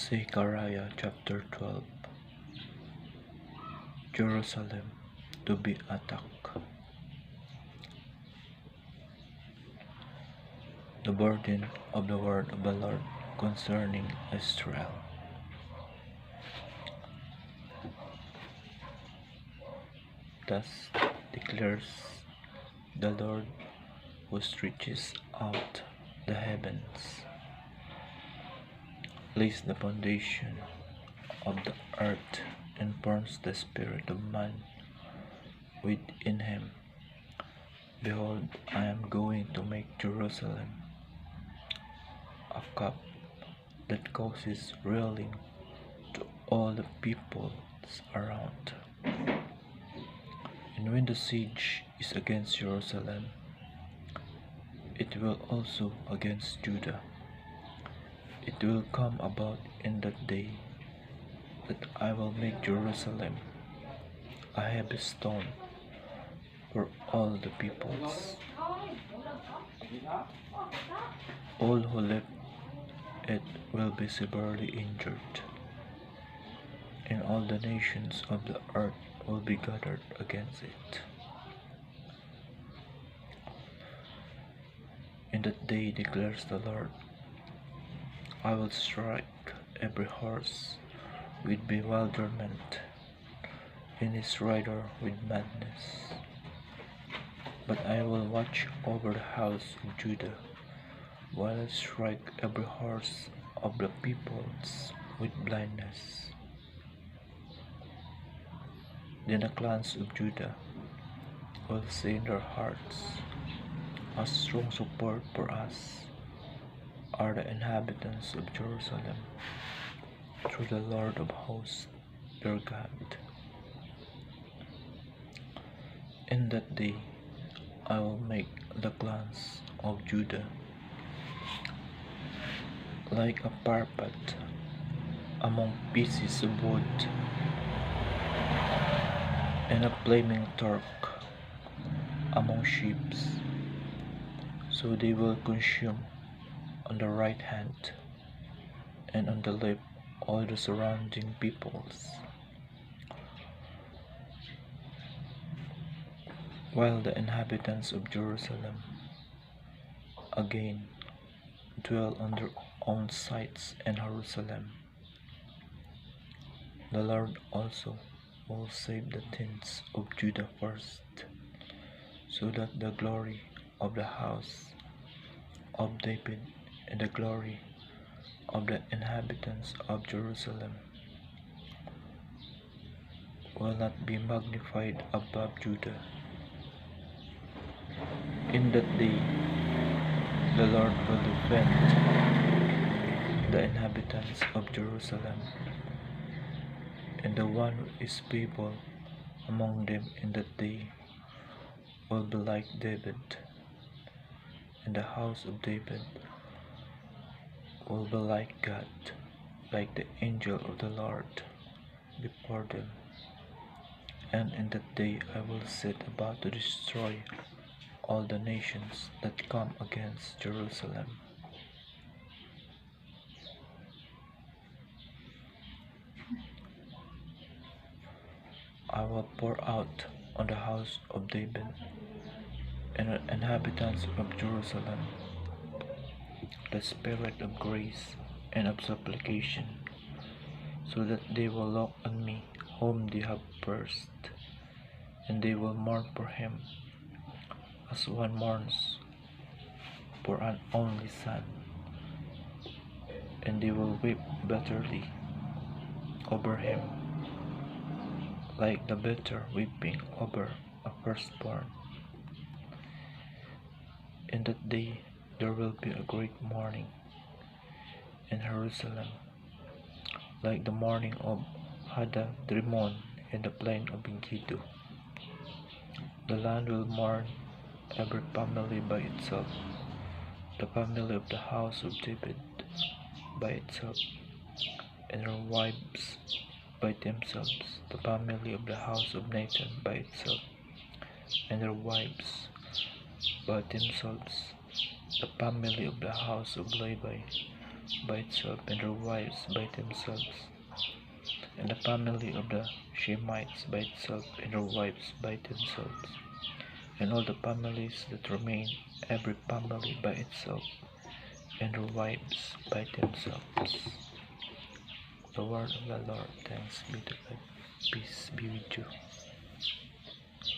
Zechariah chapter 12. Jerusalem to be attacked. The burden of the word of the Lord concerning Israel. Thus declares the Lord, who stretches out the heavens, lays the foundation of the earth, and forms the spirit of man within him. Behold, I am going to make Jerusalem a cup that causes railing to all the peoples around. And when the siege is against Jerusalem, it will also against Judah. It will come about in that day that I will make Jerusalem a heavy stone for all the peoples. All who live it will be severely injured, and all the nations of the earth will be gathered against it. In that day, declares the Lord, I will strike every horse with bewilderment, and his rider with madness. But I will watch over the house of Judah, while I strike every horse of the peoples with blindness. Then the clans of Judah will say in their hearts, a strong support for us are the inhabitants of Jerusalem, through the Lord of hosts, their God. In that day I will make the clans of Judah like a parapet among pieces of wood, and a flaming torch among ships. So they will consume on the right hand and on the left all the surrounding peoples, while the inhabitants of Jerusalem again dwell on their own sites in Jerusalem. The Lord also will save the tents of Judah first, so that the glory of the house of David and the glory of the inhabitants of Jerusalem will not be magnified above Judah. In that day the Lord will defend the inhabitants of Jerusalem, and the one who is feeble among them in that day will be like David, and the house of David will be like God, like the angel of the Lord before them. And in that day I will set about to destroy all the nations that come against Jerusalem. I will pour out on the house of David and the inhabitants of Jerusalem the spirit of grace and of supplication, so that they will look on me whom they have pierced, and they will mourn for him as one mourns for an only son, and they will weep bitterly over him, like the bitter weeping over a firstborn. In that day there will be a great mourning in Jerusalem, like the mourning of Hadad-rimon in the plain of Megiddo. The land will mourn, every family by itself, the family of the house of David by itself, and their wives by themselves, the family of the house of Nathan by itself, and their wives by themselves, the family of the house of Levi by itself, and their wives by themselves, and the family of the Shemites by itself, and their wives by themselves, and all the families that remain, every family by itself, and their wives by themselves. The word of the Lord. Thanks be to God. Peace be with you.